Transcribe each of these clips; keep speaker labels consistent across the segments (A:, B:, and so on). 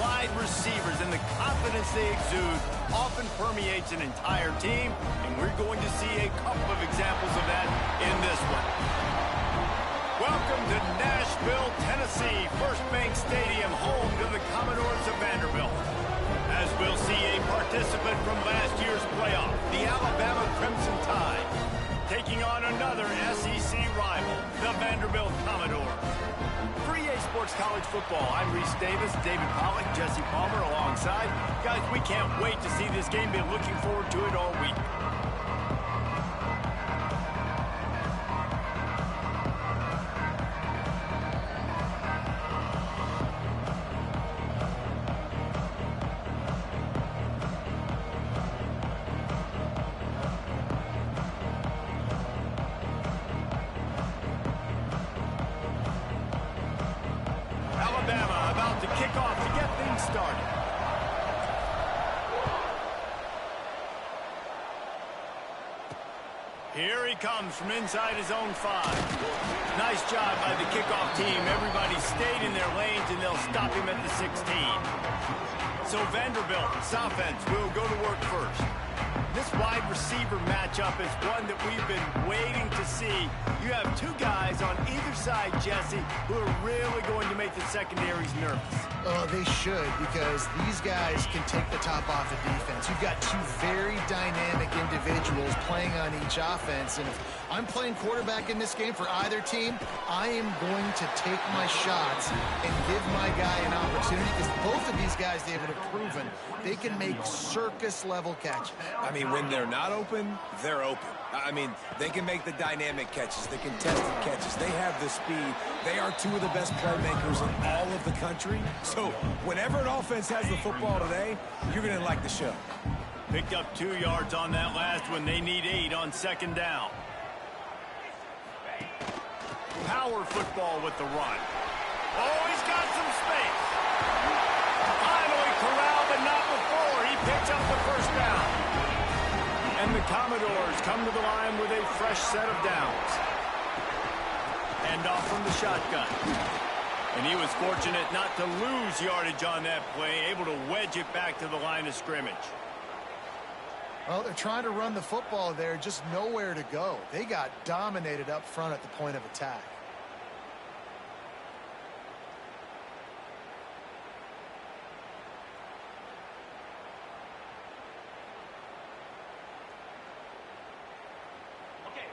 A: wide receivers and the confidence they exude often permeates an entire team, and we're going to see a couple of examples of that in this one. Welcome to Nashville, Tennessee, First Bank Stadium, home to the Commodores of Vanderbilt. As we'll see a participant from last year's playoff, the Alabama Crimson Tide, taking on another SEC rival, the Vanderbilt Commodores. For EA Sports College Football, I'm Reese Davis, David Pollack, Jesse Palmer alongside. Guys, we can't wait to see this game. Been looking forward to it all week. Alabama about to kick off to get things started. Here he comes from inside his own 5. Nice job by the kickoff team. Everybody stayed in their lanes, and they'll stop him at the 16. So Vanderbilt's offense will go to work first. This wide receiver matchup is one that we've been waiting to see. You have two guys on either side, Jesse, who are really going to make the secondaries nervous.
B: Oh, they should, because these guys can take the top off the defense. You've got two very dynamic individuals playing on each offense, and if I'm playing quarterback in this game for either team, I am going to take my shots and give my guy an opportunity, because both of these guys, David, have proven they can make circus-level catches.
C: I mean, when they're not open, they're open. I mean, they can make the dynamic catches, the contested catches. They have the speed. They are two of the best playmakers in all of the country. So whenever an offense has the football today, you're going to like the show.
A: Picked up 2 yards on that last one. They need 8 on second down. Power football with the run. Oh, he's got some space. Finally corralled, but not before. He picks up the first down. And the Commodores come to the line with a fresh set of downs. Hand off from the shotgun. And he was fortunate not to lose yardage on that play, able to wedge it back to the line of scrimmage.
B: Well, they're trying to run the football there, just nowhere to go. They got dominated up front at the point of attack.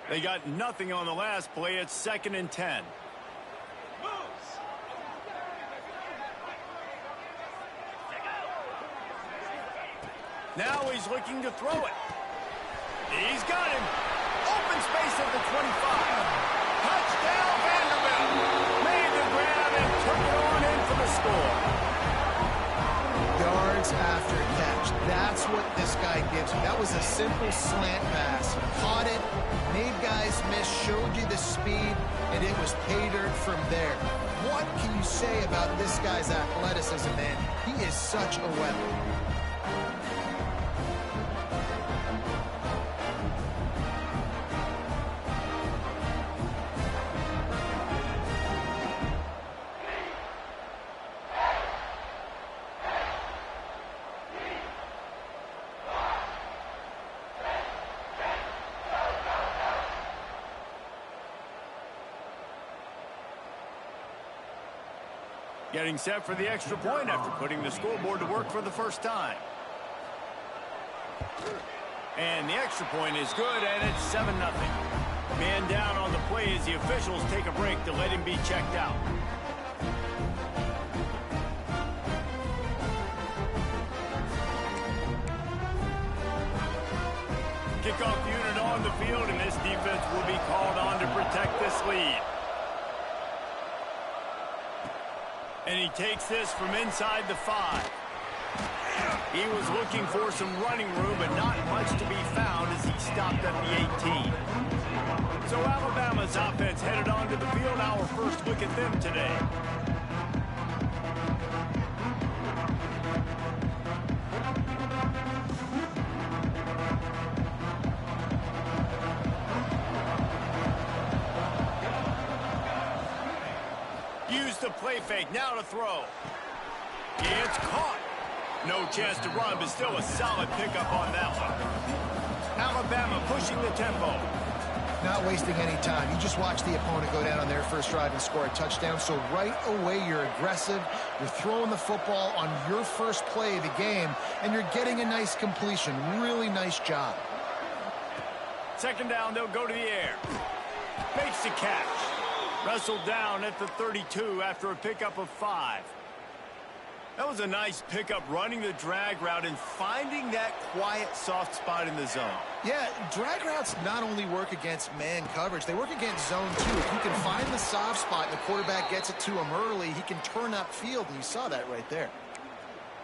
A: They got nothing on the last play. It's 2nd and 10. Now he's looking to throw it. He's got him. Open space at the 25. Touchdown, Vanderbilt. Made the grab and took it on in for the score.
B: Yards after catch. That's what this guy gives you. That was a simple slant pass. Caught it, made guys miss, showed you the speed, and it was pay dirt from there. What can you say about this guy's athleticism, man? He is such a weapon.
A: Getting set for the extra point after putting the scoreboard to work for the first time. And the extra point is good, and it's 7-0. Man down on the play as the officials take a break to let him be checked out. Kickoff unit on the field, and this defense will be called on to protect this lead. And he takes this from inside the 5. He was looking for some running room, but not much to be found as he stopped at the 18. So Alabama's offense headed onto the field. Our first look at them today. Use the play fake, now to throw. It's caught. No chance to run, but still a solid pickup on that one. Alabama pushing the tempo.
B: Not wasting any time. You just watch the opponent go down on their first drive and score a touchdown. So right away, you're aggressive. You're throwing the football on your first play of the game, and you're getting a nice completion. Really nice job.
A: Second down, they'll go to the air. Makes the catch. Wrestled down at the 32 after a pickup of 5. That was a nice pickup, running the drag route and finding that quiet, soft spot in the zone.
B: Yeah, drag routes not only work against man coverage, they work against zone too. If you can find the soft spot and the quarterback gets it to him early, he can turn upfield, and you saw that right there.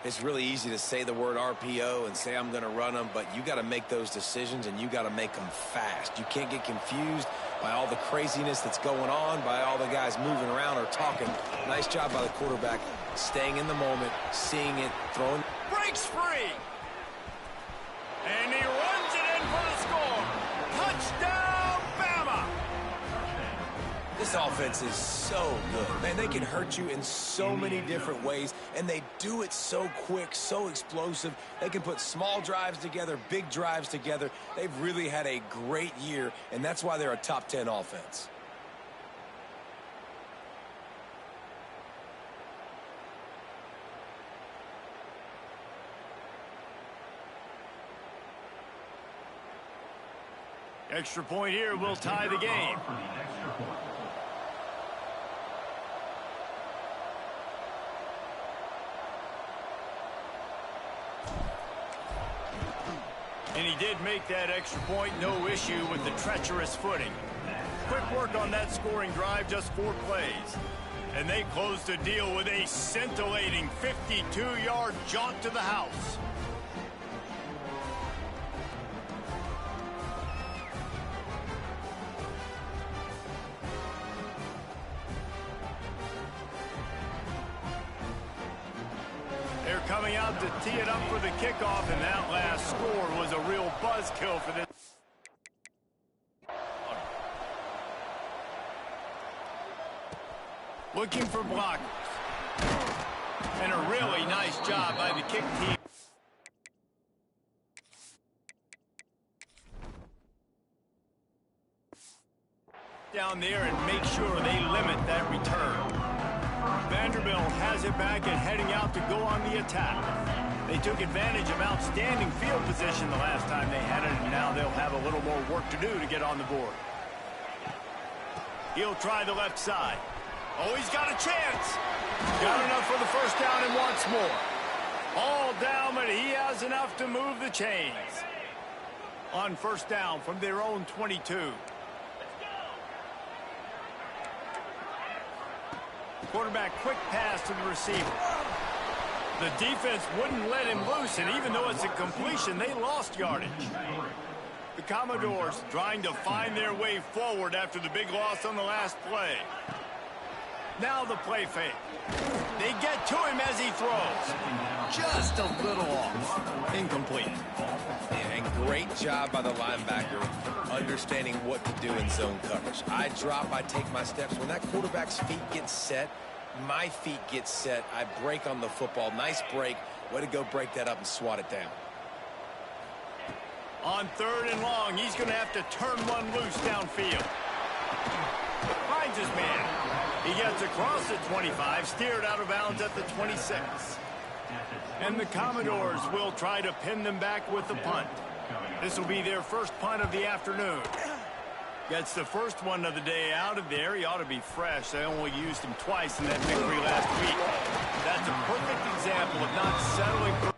C: It's really easy to say the word RPO and say I'm going to run them, but you got to make those decisions, and you got to make them fast. You can't get confused by all the craziness that's going on, by all the guys moving around or talking. Nice job by the quarterback, staying in the moment, seeing it, throwing.
A: Breaks free. And he runs it in for the score. Touchdown, Bama.
C: This offense is so good. Man, they can hurt you in so many different ways, and they do it so quick, so explosive. They can put small drives together, big drives together. They've really had a great year, and that's why they're a top 10 offense.
A: Extra point here will tie the game. And he did make that extra point, no issue with the treacherous footing. Quick work on that scoring drive, just 4 plays. And they close the deal with a scintillating 52-yard jaunt to the house. They're coming out to tee it up for the kickoff, and that last score was a real buzzkill for this. Looking for blockers. And a really nice job by the kick team. Down there and make sure they limit that return. Vanderbilt has it back and heading out to go on the attack. They took advantage of outstanding field position the last time they had it, and now they'll have a little more work to do to get on the board. He'll try the left side. Oh, he's got a chance. Got enough for the first down and wants more. All down, but he has enough to move the chains. On first down from their own 22. Quarterback quick pass to the receiver. The defense wouldn't let him loose, and even though it's a completion, they lost yardage. The Commodores trying to find their way forward after the big loss on the last play. Now the play fake. They get to him as he throws. Just a little off. Incomplete.
C: And great job by the linebacker understanding what to do in zone coverage. I drop, I take my steps. When that quarterback's feet get set, my feet get set. I break on the football. Nice break. Way to go break that up and swat it down.
A: On 3rd and long, he's going to have to turn one loose downfield. Finds his man. He gets across the 25, steered out of bounds at the 26. And the Commodores will try to pin them back with the punt. This will be their first punt of the afternoon. Gets the first one of the day out of there. He ought to be fresh. They only used him twice in that victory last week. That's a perfect example of not settling for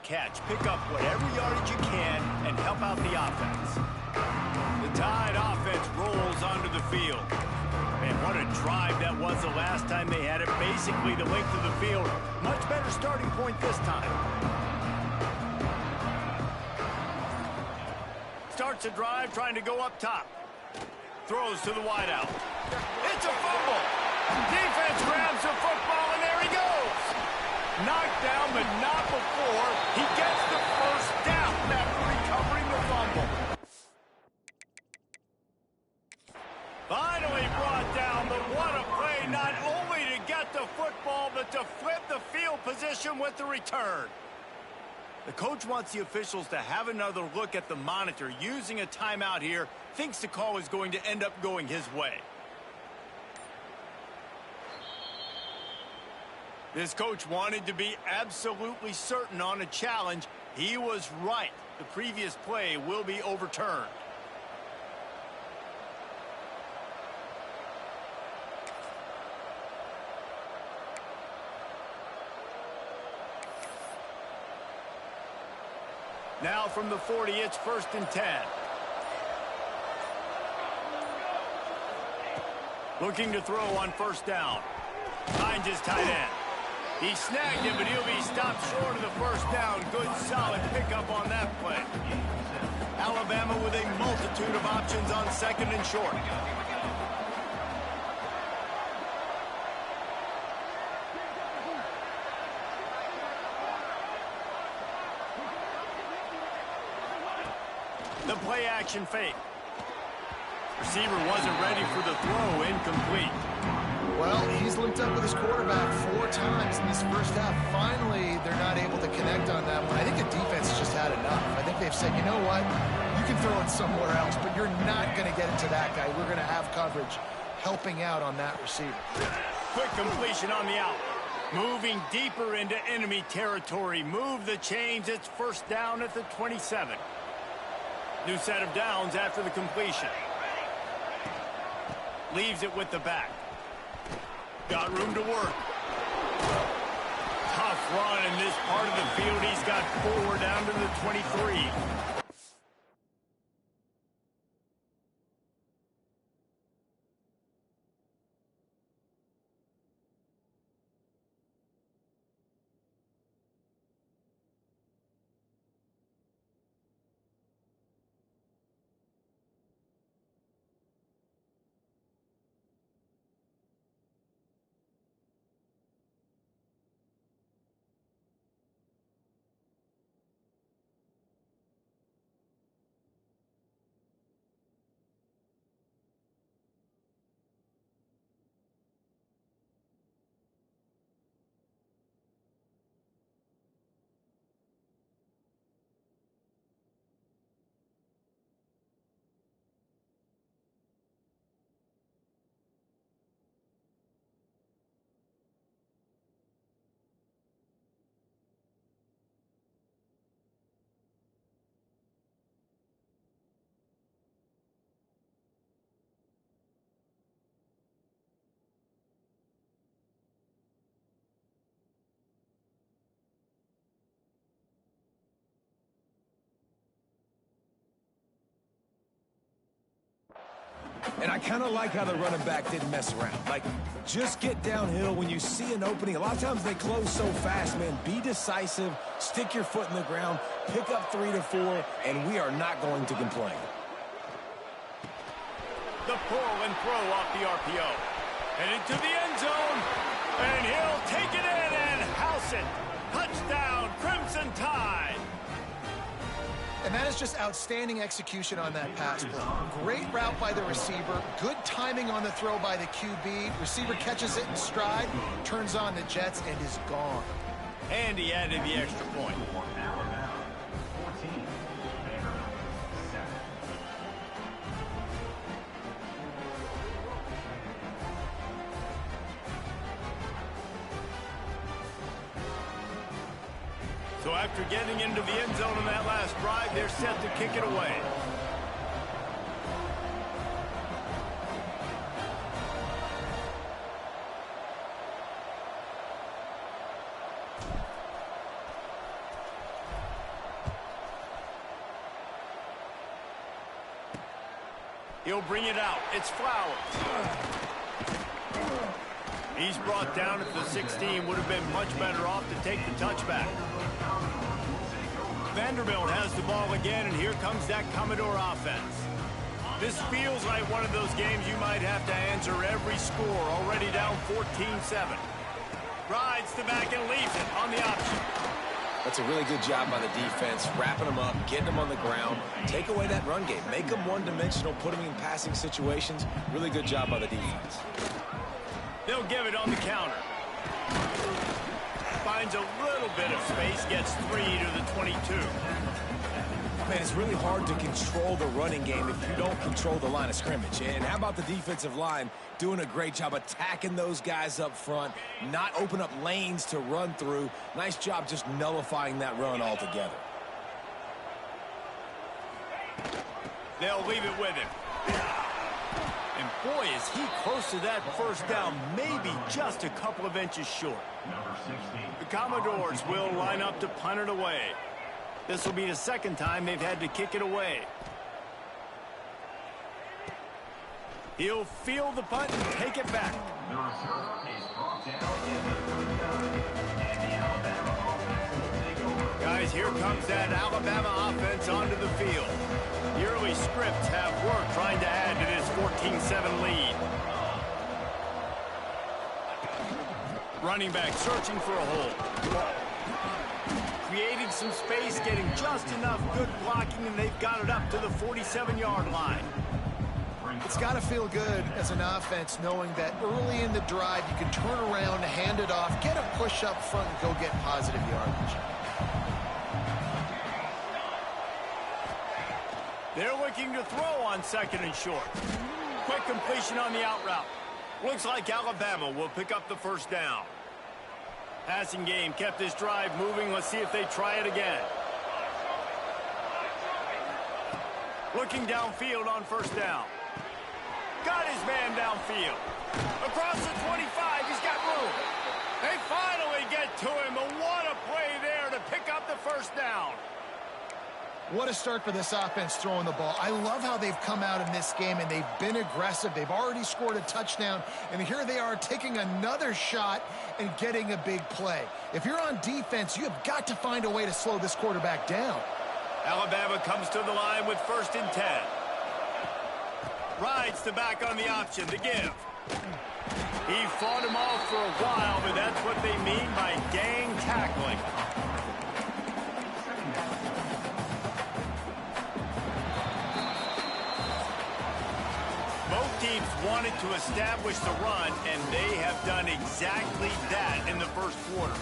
A: catch. Pick up whatever yardage you can and help out the offense. The Tide offense rolls onto the field. Man, what a drive that was the last time they had it. Basically the length of the field. Much better starting point this time. Starts a drive trying to go up top. Throws to the wideout. It's a fumble. Defense grabs the football, and there he goes. Knocked down, but not before he gets the first down after recovering the fumble. Finally brought down, but what a play, not only to get the football, but to flip the field position with the return. The coach wants the officials to have another look at the monitor. Using a timeout here, thinks the call is going to end up going his way. This coach wanted to be absolutely certain on a challenge. He was right. The previous play will be overturned. Now from the 40, it's 1st and 10. Looking to throw on 1st down. Finds his tight end. He snagged him, but he'll be stopped short of the 1st down. Good, solid pickup on that play. Alabama with a multitude of options on 2nd and short. The play action fake. Receiver wasn't ready for the throw. Incomplete.
B: Well, he's linked up with his quarterback 4 times in this first half. Finally, they're not able to connect on that one. I think the defense has just had enough. I think they've said, you know what? You can throw it somewhere else, but you're not going to get it to that guy. We're going to have coverage helping out on that receiver.
A: Quick completion on the out. Moving deeper into enemy territory. Move the chains. It's 1st down at the 27. New set of downs after the completion. Leaves it with the back. Got room to work. Tough run in this part of the field. He's got 4 down to the 23.
C: And I kind of like how the running back didn't mess around. Like, just get downhill when you see an opening. A lot of times they close so fast, man. Be decisive, stick your foot in the ground, pick up 3 to 4, and we are not going to complain.
A: The pull and throw off the RPO. Headed to the end zone, and he'll take it in and house it. Touchdown, Crimson Tide.
B: And that is just outstanding execution on that pass play. Great route by the receiver. Good timing on the throw by the QB. Receiver catches it in stride, turns on the jets, and is gone.
A: And he added the extra point. So after getting into the end zone in that last drive, they're set to kick it away. He'll bring it out. It's Flowers. He's brought down at the 16. Would have been much better off to take the touchback. Vanderbilt has the ball again, and here comes that Commodore offense. This feels like one of those games you might have to answer every score. Already down 14-7. Rides the back and leaves it on the option.
C: That's a really good job by the defense, wrapping them up, getting them on the ground. Take away that run game. Make them one-dimensional, put them in passing situations. Really good job by the defense.
A: They'll give it on the counter. Finds a little bit of space, gets 3 to the 22.
C: Man, it's really hard to control the running game if you don't control the line of scrimmage. And how about the defensive line doing a great job attacking those guys up front, not open up lanes to run through. Nice job just nullifying that run altogether.
A: They'll leave it with him. And boy, is he close to that first down, maybe just a couple of inches short. The Commodores will line up to punt it away. This will be the second time they've had to kick it away. He'll field the punt and take it back. Guys, here comes that Alabama offense onto the field. The early scripts have worked trying to add to this 14-7 lead. Running back searching for a hole. Creating some space, getting just enough good blocking, and they've got it up to the 47-yard line.
B: It's got to feel good as an offense knowing that early in the drive you can turn around, hand it off, get a push up front, and go get positive yardage.
A: They're looking to throw on second and short. Quick completion on the out route. Looks like Alabama will pick up the first down. Passing game kept this drive moving. Let's see if they try it again. Looking downfield on first down. Got his man downfield. Across the 25, he's got room. They finally get to him, and what a play there to pick up the first down.
B: What a start for this offense throwing the ball. I love how they've come out in this game, and they've been aggressive. They've already scored a touchdown, and here they are taking another shot and getting a big play. If you're on defense, you have got to find a way to slow this quarterback down.
A: Alabama comes to the line with 1st and 10. Rides the back on the option, the give. He fought him off for a while, but that's what they mean by gang tackling. Both teams wanted to establish the run, and they have done exactly that in the first quarter.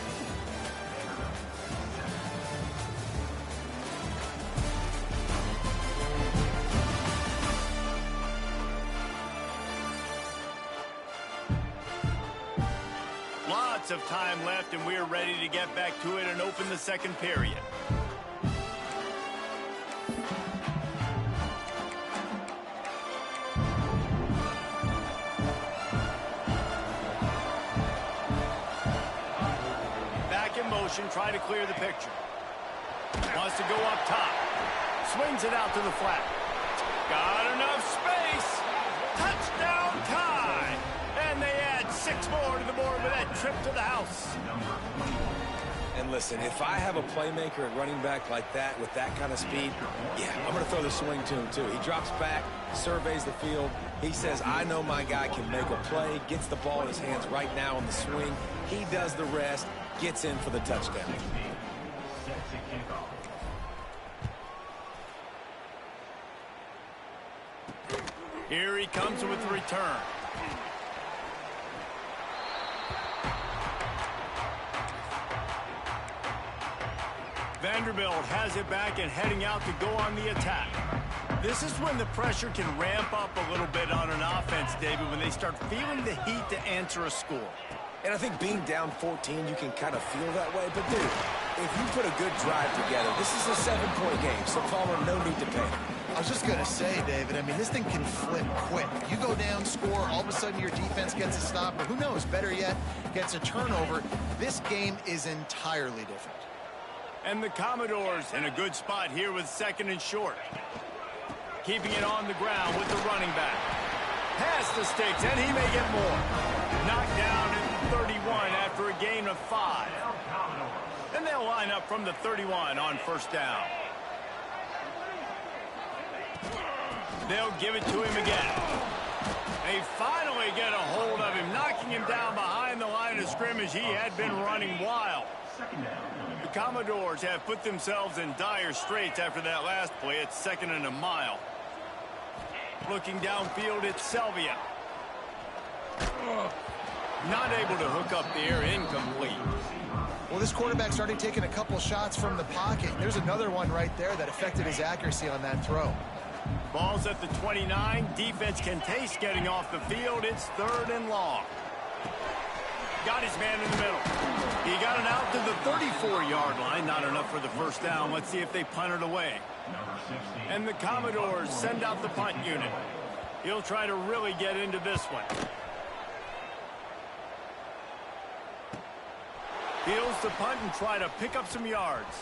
A: Lots of time left, and we're ready to get back to it and open the second period. Try to clear the picture. Wants to go up top. Swings it out to the flat. Got enough space. Touchdown tie. And they add 6 more to the board with that trip to the house.
C: And listen, if I have a playmaker at running back like that with that kind of speed, yeah, I'm going to throw the swing to him too. He drops back, surveys the field. He says, I know my guy can make a play, gets the ball in his hands right now on the swing. He does the rest. Gets in for the touchdown.
A: Here he comes with the return. Vanderbilt has it back and heading out to go on the attack. This is when the pressure can ramp up a little bit on an offense, David, when they start feeling the heat to answer a score.
C: And I think being down 14, you can kind of feel that way. But, dude, if you put a good drive together, this is a 7-point game, so Palmer, no need to panic.
B: I was just going to say, David, I mean, this thing can flip quick. You go down, score, all of a sudden your defense gets a stop, or who knows, better yet, gets a turnover. This game is entirely different.
A: And the Commodores in a good spot here with 2nd and short. keeping it on the ground with the running back. Past the sticks, and he may get more. Knocked down at 31 after a gain of 5. And they'll line up from the 31 on first down. They'll give it to him again. They finally get a hold of him, knocking him down behind the line of scrimmage. He had been running wild. The Commodores have put themselves in dire straits after that last play. It's 2nd and a mile. Looking downfield, it's Selvia. Not able to hook up there, incomplete.
B: Well, this quarterback started taking a couple shots from the pocket. There's another one right there that affected his accuracy on that throw.
A: Ball's at the 29. Defense can taste getting off the field. It's 3rd and long. Got his man in the middle. He got it out to the 34-yard line. Not enough for the first down. Let's see if they punt it away. And the Commodores send out the punt unit. He'll try to really get into this one. Feels the punt and try to pick up some yards.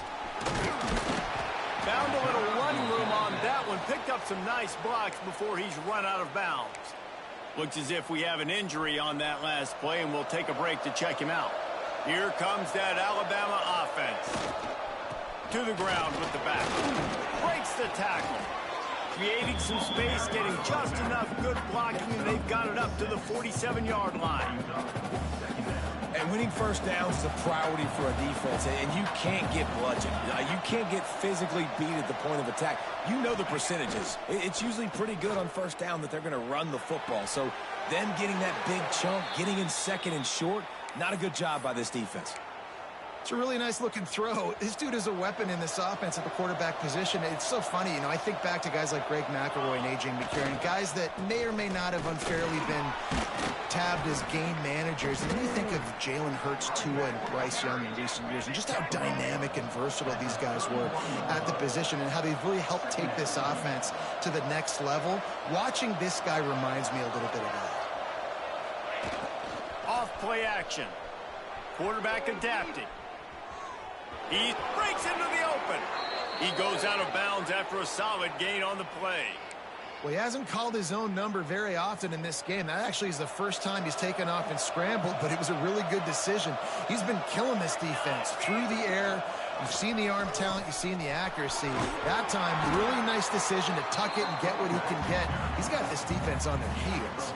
A: Found a little running room on that one. Picked up some nice blocks before he's run out of bounds. Looks as if we have an injury on that last play, and we'll take a break to check him out. Here comes that Alabama offense. To the ground with the back. Breaks the tackle. Creating some space, getting just enough good blocking, and they've got it up to the 47-yard line.
C: And winning first down is a priority for a defense, and you can't get bludgeoned. You can't get physically beat at the point of attack. You know the percentages. It's usually pretty good on first down that they're going to run the football. So them getting that big chunk, getting in 2nd and short, not a good job by this defense.
B: It's a really nice-looking throw. This dude is a weapon in this offense at the quarterback position. It's so funny, you know, I think back to guys like Greg McElroy and A.J. McCarron, guys that may or may not have unfairly been tabbed as game managers. And then you think of Jalen Hurts, Tua, and Bryce Young in recent years, and just how dynamic and versatile these guys were at the position and how they've really helped take this offense to the next level. Watching this guy reminds me a little bit of that.
A: Off-play action. Quarterback adapting. He breaks into the open. He goes out of bounds after a solid gain on the play.
B: Well, he hasn't called his own number very often in this game. That actually is the first time he's taken off and scrambled, but it was a really good decision. He's been killing this defense through the air. You've seen the arm talent. You've seen the accuracy. That time, really nice decision to tuck it and get what he can get. He's got this defense on their heels.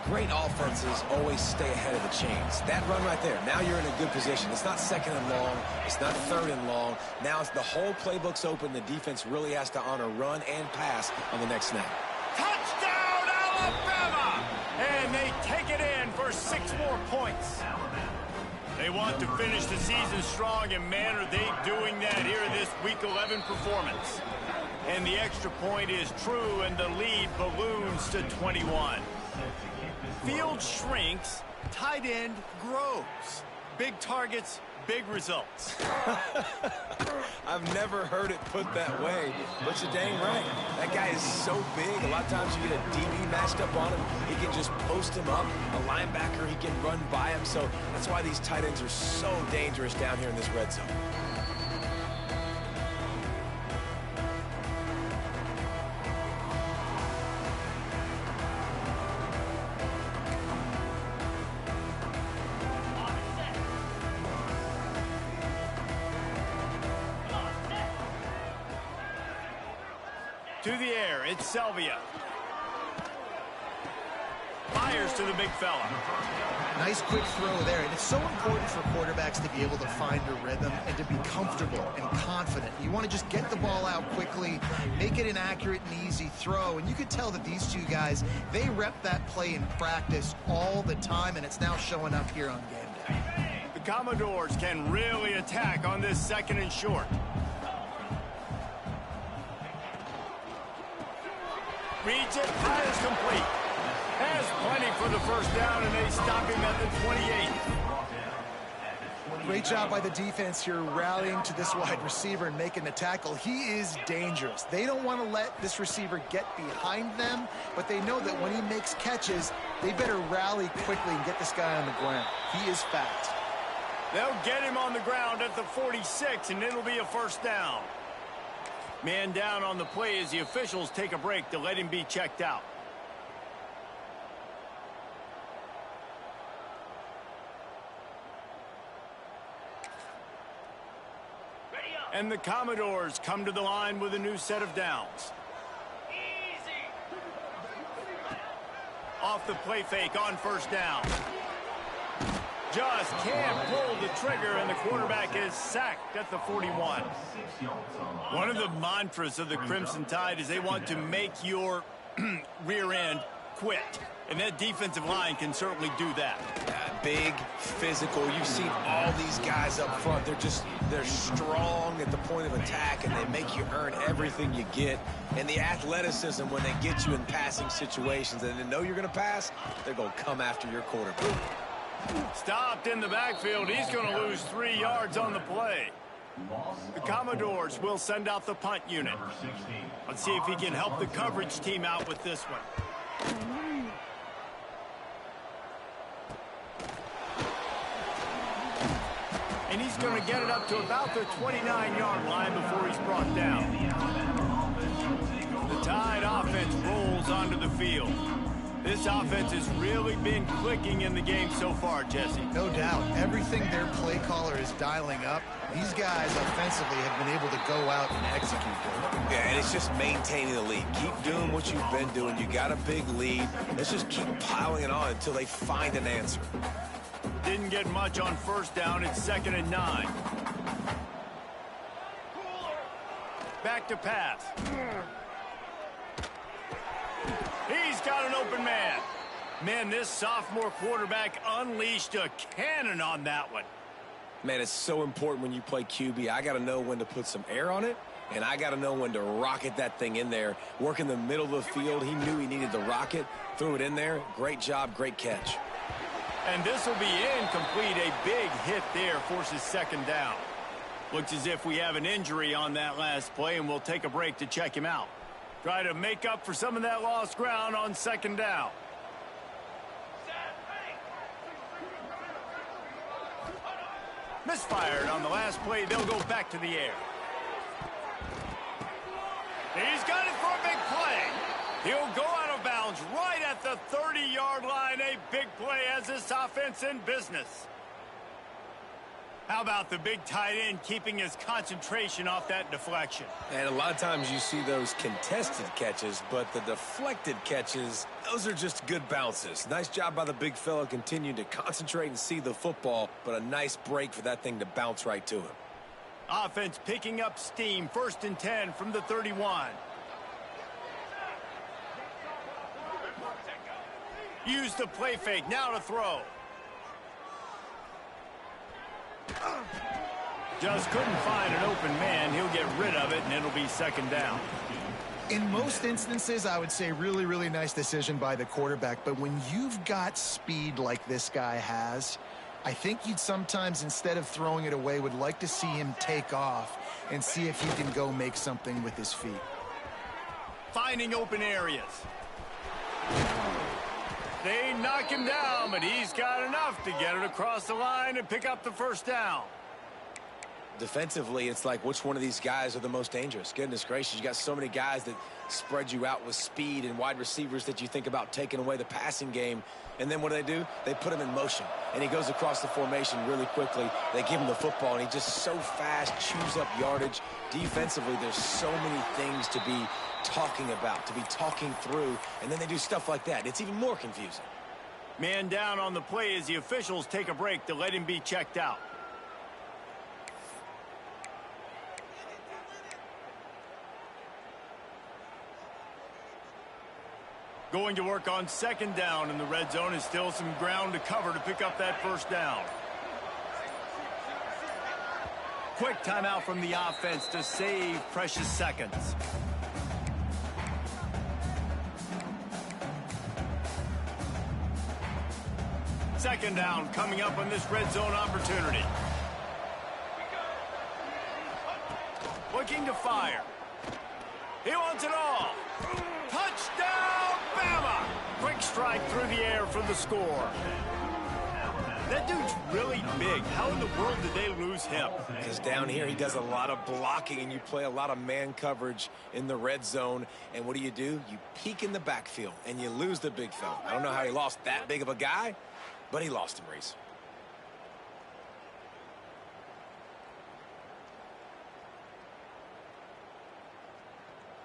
C: Great offenses always stay ahead of the chains. That run right there, now you're in a good position. It's not 2nd and long. It's not 3rd and long. Now it's the whole playbook's open. The defense really has to honor run and pass on the next snap.
A: Touchdown, Alabama! And they take it in for 6 more points. They want to finish the season strong, and man, are they doing that here in this Week 11 performance. And the extra point is true, and the lead balloons to 21. Field shrinks, tight end grows. Big targets, big results.
C: I've never heard it put that way, but you're dang right. That guy is so big. A lot of times you get a DB matched up on him. He can just post him up. A linebacker, he can run by him. So that's why these tight ends are so dangerous down here in this red zone.
A: To the air, it's Selvia. Fires to the big fella.
B: Nice quick throw there, and it's so important for quarterbacks to be able to find a rhythm and to be comfortable and confident. You want to just get the ball out quickly, make it an accurate and easy throw, and you could tell that these two guys, they rep that play in practice all the time, and it's now showing up here on game day.
A: The Commodores can really attack on this 2nd and short. Reads it, fires complete. Has plenty for the first down, and they stop him at the 28.
B: Great job by the defense here rallying to this wide receiver and making the tackle. He is dangerous. They don't want to let this receiver get behind them, but they know that when he makes catches, they better rally quickly and get this guy on the ground. He is fast.
A: They'll get him on the ground at the 46, and it'll be a first down. Man down on the play as the officials take a break to let him be checked out. And the Commodores come to the line with a new set of downs. Off the play fake on first down. Just can't pull the trigger, and the quarterback is sacked at the 41. One of the mantras of the Crimson Tide is they want to make your rear end quit. And that defensive line can certainly do that.
C: Big, physical. You've seen all these guys up front. They're strong at the point of attack, and they make you earn everything you get. And the athleticism, when they get you in passing situations and they know you're going to pass, they're going to come after your quarterback.
A: Stopped in the backfield. He's going to lose 3 yards on the play. The Commodores will send out the punt unit. Let's see if he can help the coverage team out with this one. And he's going to get it up to about the 29-yard line before he's brought down. The Tide offense rolls onto the field. This offense has really been clicking in the game so far, Jesse.
B: No doubt. Everything their play caller is dialing up, these guys offensively have been able to go out and execute them.
C: Yeah, and it's just maintaining the lead. Keep doing what you've been doing. You got a big lead. Let's just keep piling it on until they find an answer.
A: Didn't get much on first down. It's 2nd and 9. Back to pass. He's got an open man. Man, this sophomore quarterback unleashed a cannon on that one.
C: Man, it's so important when you play QB. I got to know when to put some air on it, and I got to know when to rocket that thing in there. Work in the middle of the field. He knew he needed to rocket. Threw it in there. Great job, great catch.
A: And this will be incomplete. A big hit there forces 2nd down. Looks as if we have an injury on that last play, and we'll take a break to check him out. Try to make up for some of that lost ground on 2nd down. Misfired on the last play. They'll go back to the air. He's got it for a big play. He'll go out of bounds right at the 30-yard line. A big play as this offense in business. How about the big tight end keeping his concentration off that deflection?
C: And a lot of times you see those contested catches, but the deflected catches, those are just good bounces. Nice job by the big fella continuing to concentrate and see the football, but a nice break for that thing to bounce right to him.
A: Offense picking up steam. 1st and 10 from the 31. Use the play fake. Now to throw. Just couldn't find an open man. He'll get rid of it, and it'll be 2nd down.
B: In most instances, I would say really, really nice decision by the quarterback. But when you've got speed like this guy has, I think you'd sometimes, instead of throwing it away, would like to see him take off and see if he can go make something with his feet.
A: Finding open areas. They knock him down, but he's got enough to get it across the line and pick up the 1st down.
C: Defensively, it's like which one of these guys are the most dangerous? Goodness gracious, you got so many guys that spread you out with speed and wide receivers that you think about taking away the passing game. And then what do? They put him in motion, and he goes across the formation really quickly. They give him the football, and he just so fast chews up yardage. Defensively, there's so many things to be talking about, to be talking through, and then they do stuff like that. It's even more confusing.
A: Man down on the play as the officials take a break to let him be checked out. Going to work on 2nd down in the red zone. Is still some ground to cover to pick up that 1st down. Quick timeout from the offense to save precious seconds. Second down coming up on this red zone opportunity. Looking to fire. He wants it all. Touchdown, Bama! Quick strike through the air for the score. That dude's really big. How in the world did they lose him?
C: Because down here, he does a lot of blocking, and you play a lot of man coverage in the red zone. And what do? You peek in the backfield, and you lose the big fella. I don't know how he lost that big of a guy, but he lost him, Reese.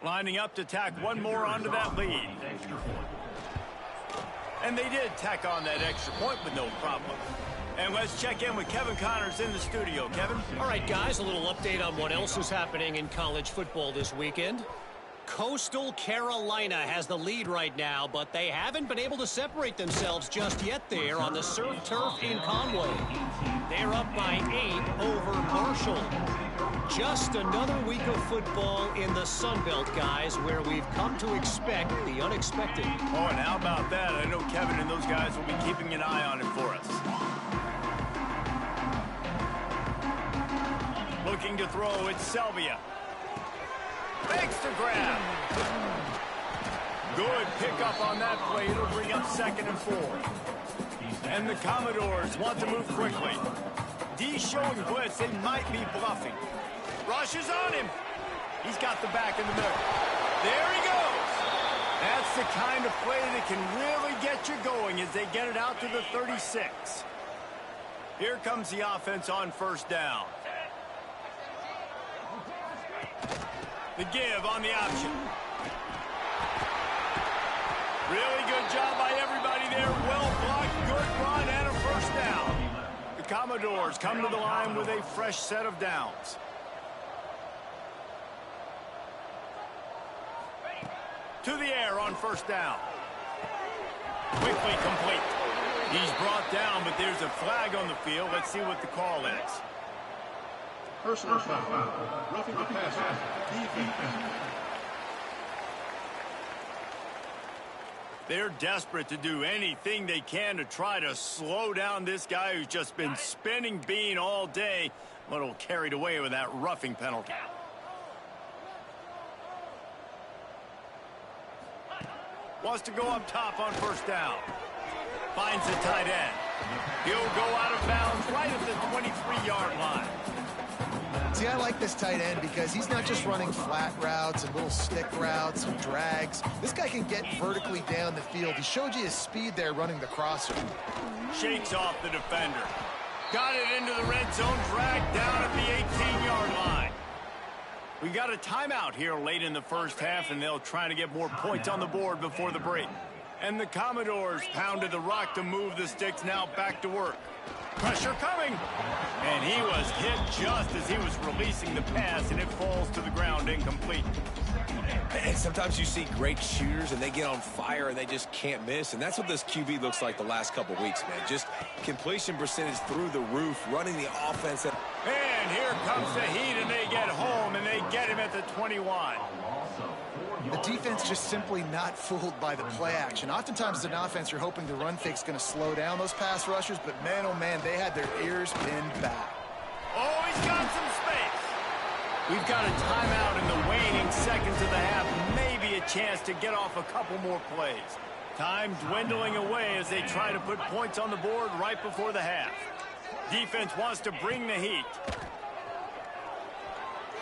A: Lining up to tack one more onto that lead. And they did tack on that extra point with no problem. And let's check in with Kevin Connors in the studio. Kevin?
D: All right, guys, a little update on what else is happening in college football this weekend. Coastal Carolina has the lead right now, but they haven't been able to separate themselves just yet there on the surf turf in Conway. They're up by 8 over Marshall. Just another week of football in the Sun Belt, guys, where we've come to expect the unexpected.
A: Oh, and how about that? I know Kevin and those guys will be keeping an eye on it for us. Looking to throw, it's Selvia. Fakes to grab. Good pickup on that play. It'll bring up 2nd and 4. And the Commodores want to move quickly. D showing blitz. They might be bluffing. Rushes on him. He's got the back in the middle. There he goes. That's the kind of play that can really get you going as they get it out to the 36. Here comes the offense on 1st down. The give on the option. Really good job by everybody there. Well blocked, good run, and a 1st down. The Commodores come to the line with a fresh set of downs. To the air on 1st down. Quickly complete. He's brought down, but there's a flag on the field. Let's see what the call is.
E: Personal foul. Roughing the passer. Defense.
A: They're desperate to do anything they can to try to slow down this guy who's just been spinning bean all day. A little carried away with that roughing penalty. Wants to go up top on 1st down. Finds the tight end. He'll go out of bounds right at the 23-yard line.
B: See, I like this tight end because he's not just running flat routes and little stick routes and drags. This guy can get vertically down the field. He showed you his speed there running the crosser.
A: Shakes off the defender. Got it into the red zone, dragged down at the 18-yard line. We got a timeout here late in the 1st half, and they'll try to get more points on the board before the break. And the Commodores pounded the rock to move the sticks, now back to work. Pressure coming. And he was hit just as he was releasing the pass, and it falls to the ground incomplete.
C: And sometimes you see great shooters, and they get on fire, and they just can't miss. And that's what this QB looks like the last couple weeks, man. Just completion percentage through the roof, running the offense.
A: And here comes the heat, and they get home, and they get him at the 21.
B: The defense just simply not fooled by the play action. Oftentimes as an offense, you're hoping the run fake's going to slow down those pass rushers, but man, oh man, they had their ears pinned back.
A: Oh, he's got some space. We've got a timeout in the waning seconds of the half. Maybe a chance to get off a couple more plays. Time dwindling away as they try to put points on the board right before the half. Defense wants to bring the heat.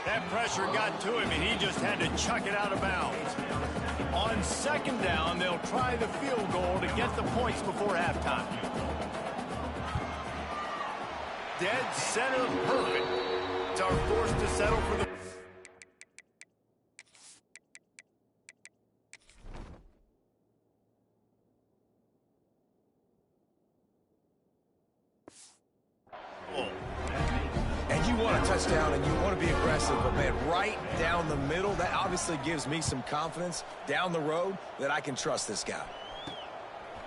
A: That pressure got to him, and he just had to chuck it out of bounds. On 2nd down, they'll try the field goal to get the points before halftime. Dead center perfect. It's our force to settle for the...
C: Touchdown, and you want to be aggressive, but man, right down the middle, that obviously gives me some confidence down the road that I can trust this guy.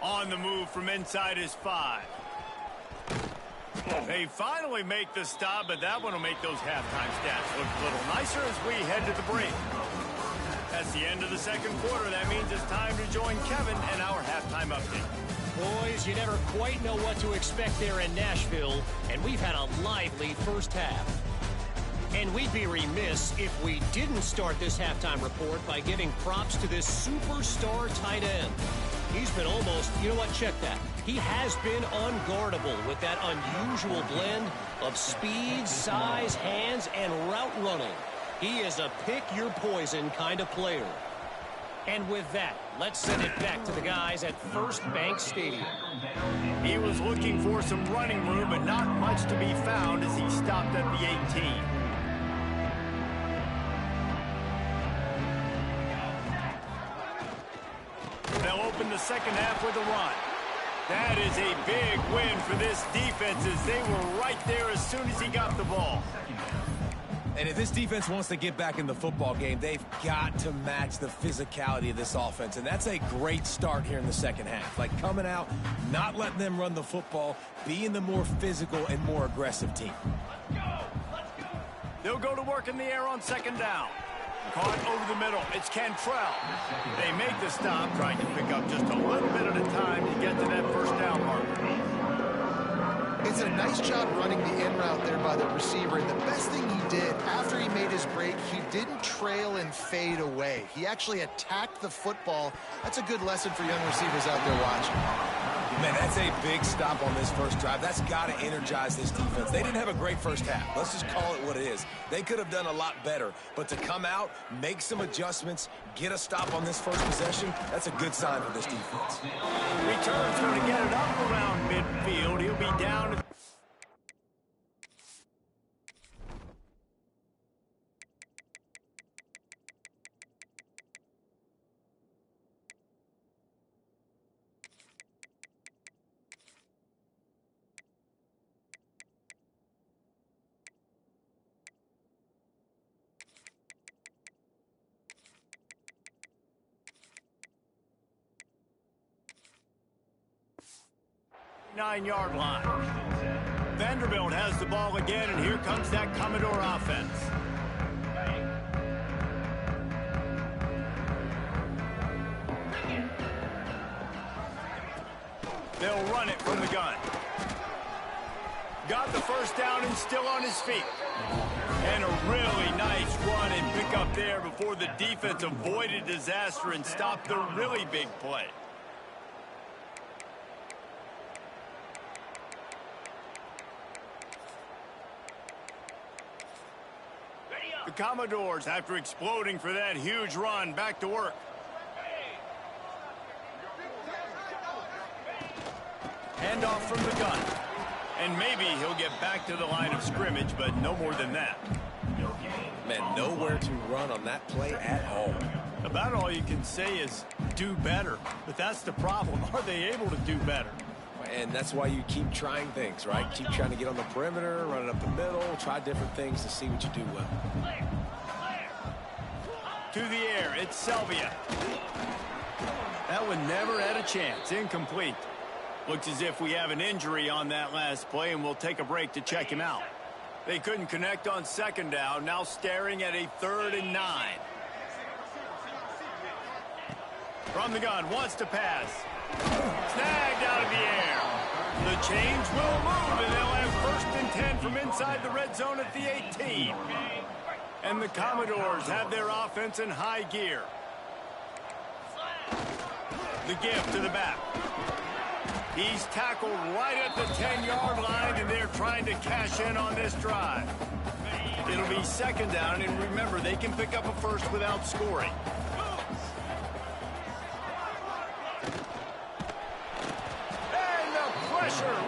A: On the move from inside his 5. They finally make the stop, but that one will make those halftime stats look a little nicer as we head to the break. That's the end of the 2nd quarter. That means it's time to join Kevin and our halftime update.
D: Boys, you never quite know what to expect there in Nashville, and we've had a lively 1st half. And we'd be remiss if we didn't start this halftime report by giving props to this superstar tight end. He's been almost, you know what, check that. He has been unguardable with that unusual blend of speed, size, hands, and route running. He is a pick-your-poison kind of player. And with that, let's send it back to the guys at First Bank Stadium.
A: He was looking for some running room, but not much to be found as he stopped at the 18. They'll open the second half with a run. That is a big win for this defense as they were right there as soon as he got the ball.
C: And if this defense wants to get back in the football game, they've got to match the physicality of this offense. And that's a great start here in the second half. Like coming out, not letting them run the football, being the more physical and more aggressive team.
A: They'll go to work in the air on second down. Caught over the middle. It's Cantrell. They make the stop, trying to pick up just a little bit at a time to get to that first down marker.
B: It's a nice job running the in route there by the receiver. And the best thing he did after he made his break, he didn't trail and fade away. He actually attacked the football. That's a good lesson for young receivers out there watching.
C: Man, that's a big stop on this first drive. That's got to energize this defense. They didn't have a great first half. Let's just call it what it is. They could have done a lot better. But to come out, make some adjustments, get a stop on this first possession, that's a good sign for this defense.
A: Return's going to get it up around midfield. He'll be down. Nine-yard line. Vanderbilt has the ball again, and here comes that Commodore offense. They'll run it from the gun. Got the first down and still on his feet. And a really nice run and pick up there before the defense avoided disaster and stopped the really big play. The Commodores, after exploding for that huge run, back to work. Handoff from the gun. And maybe he'll get back to the line of scrimmage, but no more than that.
C: Man, nowhere to run on that play at all.
A: About all you can say is do better. But that's the problem. Are they able to do better?
C: And that's why you keep trying things, right? Keep trying to get on the perimeter, run it up the middle, try different things to see what you do well.
A: To the air, it's Selvia. That one never had a chance. Incomplete. Looks as if we have an injury on that last play, and we'll take a break to check him out. They couldn't connect on second down, now staring at a 3rd and 9. From the gun, wants to pass. Snagged out of the air. The chains will move, and they'll have 1st and 10 from inside the red zone at the 18. And the Commodores have their offense in high gear. The give to the back. He's tackled right at the 10-yard line, and they're trying to cash in on this drive. It'll be second down, and remember, they can pick up a first without scoring.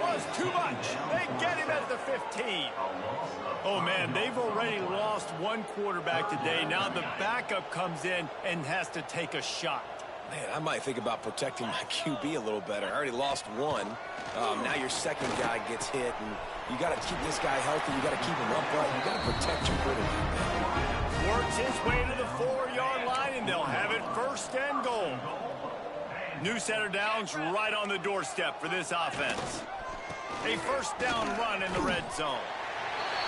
A: Was too much. They get him at the 15. Oh, man, they've already lost one quarterback today. Now the backup comes in and has to take a shot.
C: Man, I might think about protecting my QB a little better. I already lost one. Now your second guy gets hit, and you got to keep this guy healthy. You got to keep him upright. You got to protect your quarterback.
A: Works his way to the 4-yard line, and they'll have it 1st and goal. New center downs right on the doorstep for this offense. A 1st down run in the red zone.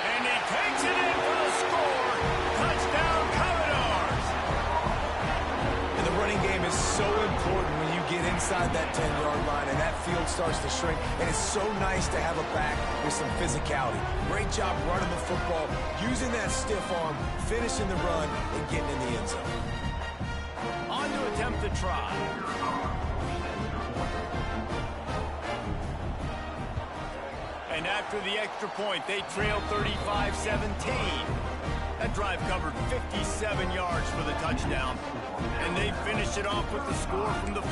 A: And he takes it in for the score. Touchdown, Commodores.
C: And the running game is so important when you get inside that 10-yard line and that field starts to shrink. And it's so nice to have a back with some physicality. Great job running the football, using that stiff arm, finishing the run, and getting in the end zone.
A: On to attempt the try. And after the extra point, they trail 35-17. That drive covered 57 yards for the touchdown, and they finished it off with the score from the 4.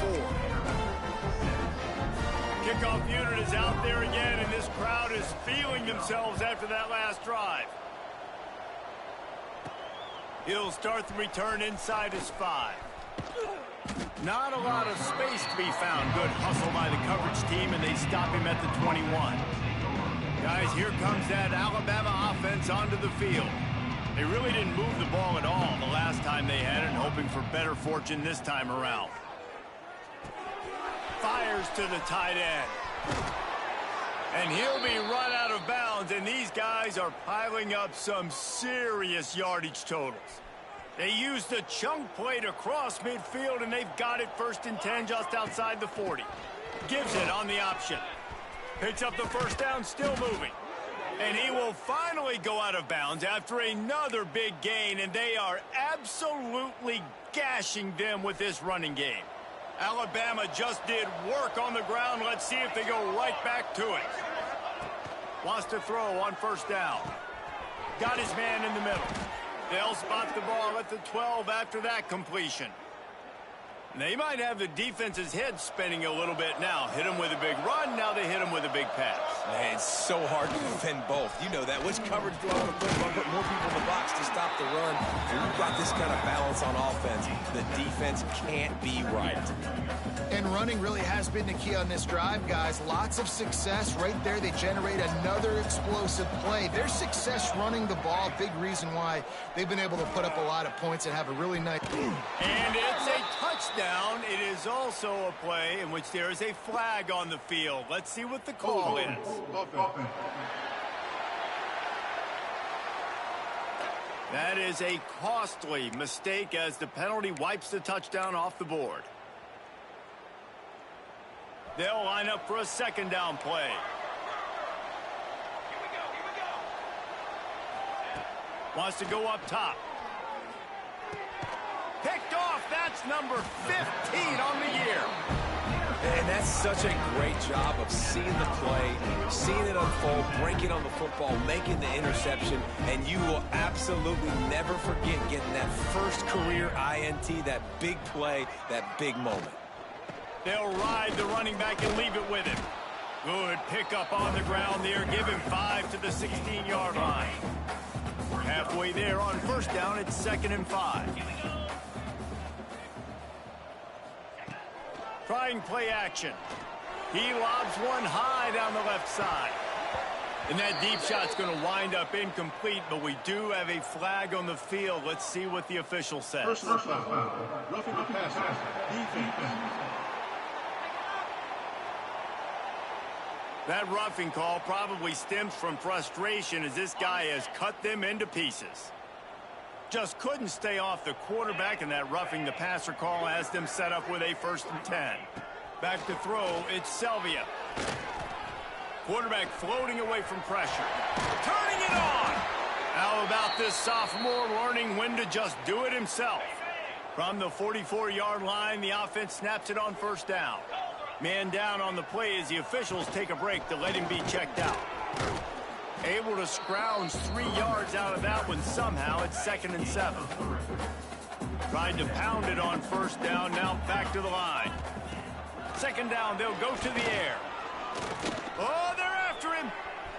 A: Kickoff unit is out there again, and this crowd is feeling themselves after that last drive. He'll start the return inside his 5. Not a lot of space to be found. Good hustle by the coverage team, and they stop him at the 21. Guys, here comes that Alabama offense onto the field. They really didn't move the ball at all the last time they had it, hoping for better fortune this time around. Fires to the tight end. And he'll be run out of bounds, and these guys are piling up some serious yardage totals. They used the chunk play to cross midfield, and they've got it 1st and 10 just outside the 40. Gives it on the option. Picks up the first down, still moving. And he will finally go out of bounds after another big gain, and they are absolutely gashing them with this running game. Alabama just did work on the ground. Let's see if they go right back to it. Wants to throw on 1st down. Got his man in the middle. They'll spot the ball at the 12 after that completion. They might have the defense's head spinning a little bit now. Hit him with a big run, now they hit him with a big pass.
C: Man, it's so hard to defend both. You know that. Which coverage do I want to put? Do I put more people in the box to stop the run? When you've got this kind of balance on offense, the defense can't be right.
B: And running really has been the key on this drive, guys. Lots of success right there. They generate another explosive play. Their success running the ball, big reason why they've been able to put up a lot of points and have a really nice...
A: And it's a touchdown. It is also a play in which there is a flag on the field. Let's see what the call is. That is a costly mistake as the penalty wipes the touchdown off the board. They'll line up for a 2nd down play. Wants to go up top. Picked off. That's number 15 on the year.
C: And that's such a great job of seeing the play, seeing it unfold, breaking on the football, making the interception, and you will absolutely never forget getting that first career INT, that big play, that big moment.
A: They'll ride the running back and leave it with him. Good pickup on the ground there. Give him 5 to the 16-yard line. Halfway there on 1st down, it's 2nd and 5. Trying play action. He lobs one high down the left side. And that deep shot's going to wind up incomplete, but we do have a flag on the field. Let's see what the official says.
E: Personal foul. Roughing the passer. Defense.
A: That roughing call probably stems from frustration as this guy has cut them into pieces. Just couldn't stay off the quarterback, and that roughing the passer call has them set up with a 1st and 10. Back to throw, it's Selvia. Quarterback floating away from pressure. Turning it on! How about this sophomore learning when to just do it himself? From the 44-yard line, the offense snaps it on 1st down. Man down on the play as the officials take a break to let him be checked out. Able to scrounge 3 yards out of that one somehow. It's 2nd and 7. Tried to pound it on 1st down, now back to the line. 2nd down, they'll go to the air. Oh, they're after him.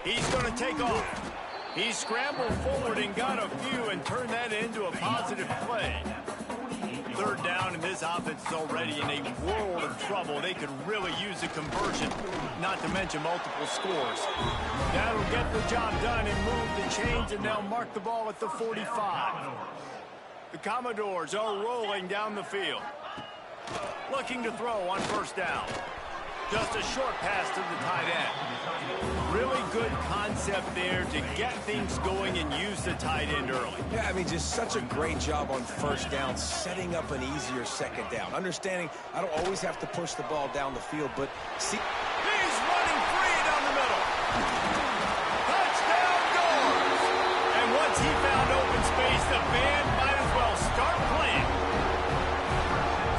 A: He's going to take off. He scrambled forward and got a few and turned that into a positive play. 3rd down, and this offense is already in a world of trouble. They could really use a conversion, not to mention multiple scores. That'll get the job done and move the chains, and they'll mark the ball at the 45. The Commodores are rolling down the field. Looking to throw on 1st down. Just a short pass to the tight end. Really good concept there to get things going and use the tight end early.
C: Yeah, I mean, just such a great job on 1st down, setting up an easier 2nd down. Understanding I don't always have to push the ball down the field, but see...
A: He's running free down the middle. Touchdown goes! And once he found open space, the band might as well start playing.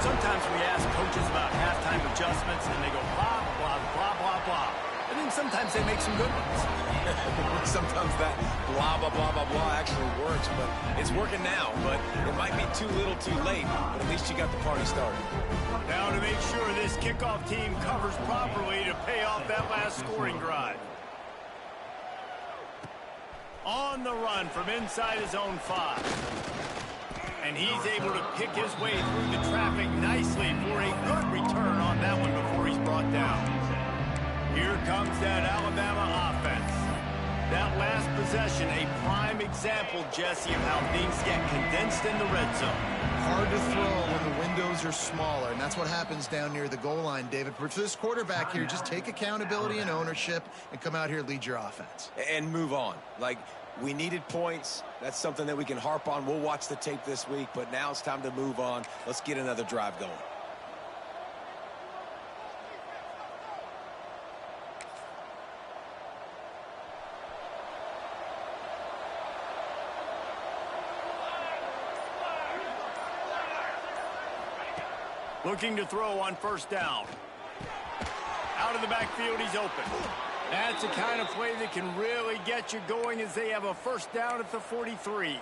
A: sometimes we ask coaches about halftime adjustments, and they go blah, blah, blah, blah, blah. And then sometimes they make some good ones.
C: Sometimes that blah, blah, blah, blah, blah actually works, but it's working now. But it might be too little too late, but at least you got the party started.
A: Now to make sure this kickoff team covers properly to pay off that last scoring drive. On the run from inside his own 5. And he's able to pick his way through the traffic nicely for a good return on that one before he's brought down. Here comes that Alabama offense. That last possession, a prime example, Jesse, of how things get condensed in the red zone.
B: Hard to throw when the windows are smaller, and that's what happens down near the goal line, David. For this quarterback here, just take accountability and ownership and come out here and lead your offense.
C: And move on. Like, we needed points. That's something that we can harp on. We'll watch the tape this week, but now it's time to move on. Let's get another drive going.
A: Looking to throw on first down. Out of the backfield, he's open. That's the kind of play that can really get you going as they have a first down at the 43.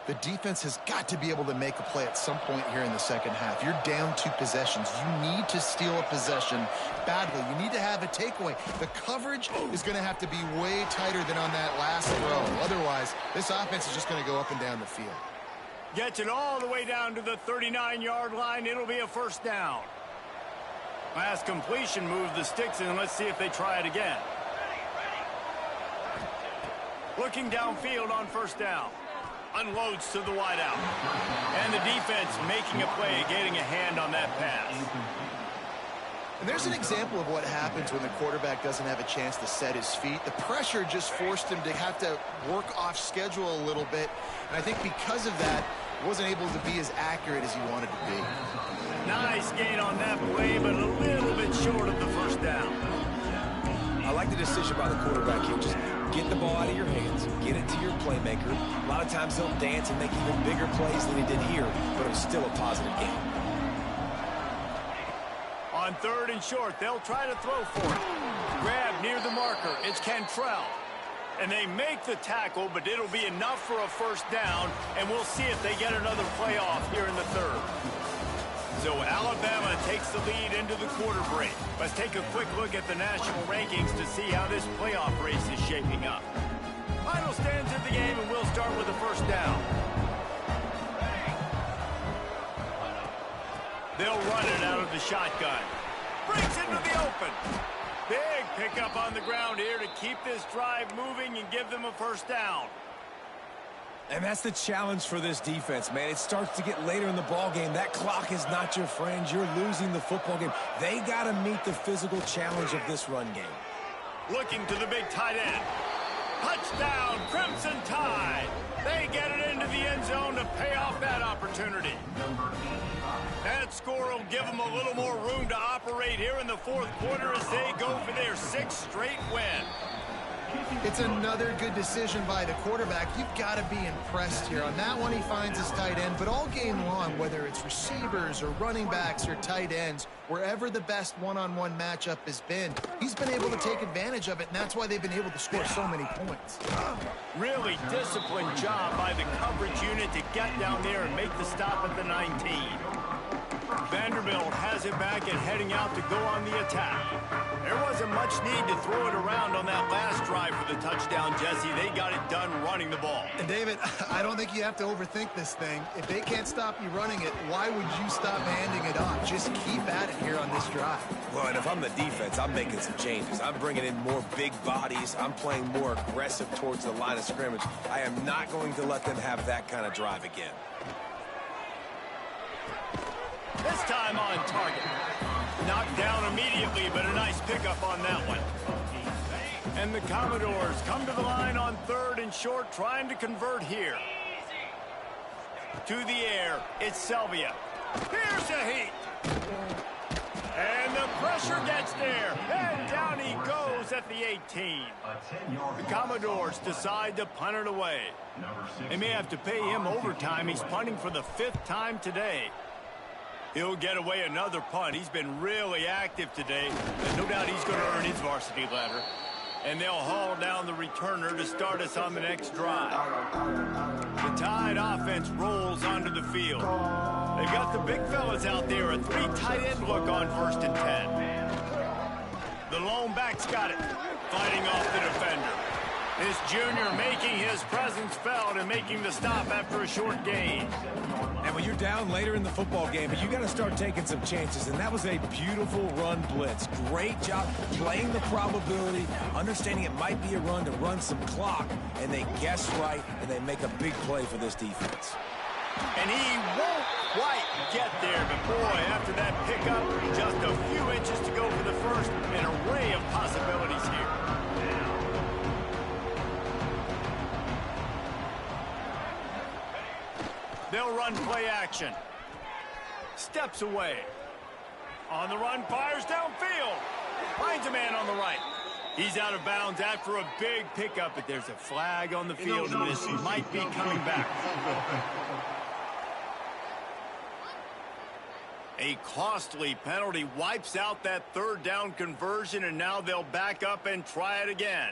B: The defense has got to be able to make a play at some point here in the second half. You're down 2 possessions. You need to steal a possession badly. You need to have a takeaway. The coverage is going to have to be way tighter than on that last throw. Otherwise, this offense is just going to go up and down the field.
A: Gets it all the way down to the 39-yard line. It'll be a first down. Last completion moved the sticks, and let's see if they try it again. Looking downfield on first down. Unloads to the wideout. And the defense making a play, getting a hand on that pass.
B: And there's an example of what happens when the quarterback doesn't have a chance to set his feet. The pressure just forced him to have to work off schedule a little bit. And I think because of that, he wasn't able to be as accurate as he wanted to be.
A: Nice gain on that play, but a little bit short of the first down.
C: I like the decision by the quarterback here. Just get the ball out of your hands, get it to your playmaker. A lot of times they'll dance and make even bigger plays than he did here, but it was still a positive game.
A: On third and short, they'll try to throw for it. Grab near the marker. It's Cantrell. And they make the tackle, but it'll be enough for a first down, and we'll see if they get another play off here in the third. So Alabama takes the lead into the quarter break. Let's take a quick look at the national rankings to see how this playoff race is shaping up. Final stands in the game, and we'll start with the first down. They'll run it out of the shotgun. Breaks into the open. Big pickup on the ground here to keep this drive moving and give them a first down.
C: And that's the challenge for this defense, man. It starts to get later in the ball game. That clock is not your friend. You're losing the football game. They got to meet the physical challenge of this run game.
A: Looking to the big tight end. Touchdown, Crimson Tide. They get it into the end zone to pay off that opportunity. That score will give them a little more room to operate here in the fourth quarter as they go for their 6th straight win.
B: It's another good decision by the quarterback. You've got to be impressed here. On that one, he finds his tight end, but all game long, whether it's receivers or running backs or tight ends, wherever the best one-on-one matchup has been, he's been able to take advantage of it, and that's why they've been able to score so many points.
A: Really disciplined job by the coverage unit to get down there and make the stop at the 19. Vanderbilt has it back and heading out to go on the attack. There wasn't much need to throw it around on that last drive for the touchdown, Jesse. They got it done running the ball.
B: And David, I don't think you have to overthink this thing. If they can't stop you running it, why would you stop handing it off? Just keep at it here on this drive.
C: Well, and if I'm the defense, I'm making some changes. I'm bringing in more big bodies. I'm playing more aggressive towards the line of scrimmage. I am not going to let them have that kind of drive again.
A: This time on target. Knocked down immediately, but a nice pickup on that one. And the Commodores come to the line on third and short, trying to convert here. To the air, it's Selvia. Here's a heat. And the pressure gets there. And down he goes at the 18. The Commodores decide to punt it away. They may have to pay him overtime. He's punting for the 5th time today. He'll get away another punt. He's been really active today, and no doubt he's going to earn his varsity ladder. And they'll haul down the returner to start us on the next drive. The Tide offense rolls onto the field. They've got the big fellas out there, a 3 tight end look on 1st and 10. The lone back's got it, fighting off the defender. This junior making his presence felt and making the stop after a short gain.
C: And when you're down later in the football game, you got to start taking some chances, and that was a beautiful run blitz. Great job playing the probability, understanding it might be a run to run some clock, and they guess right, and they make a big play for this defense.
A: And he won't quite get there, but boy, after that pickup, just a few inches to go for the first, an array of possibilities here. They'll run play action. Steps away. On the run, fires downfield. Finds a man on the right. He's out of bounds after a big pickup, but there's a flag on the field, and this might be coming back. A costly penalty wipes out that 3rd down conversion, and now they'll back up and try it again.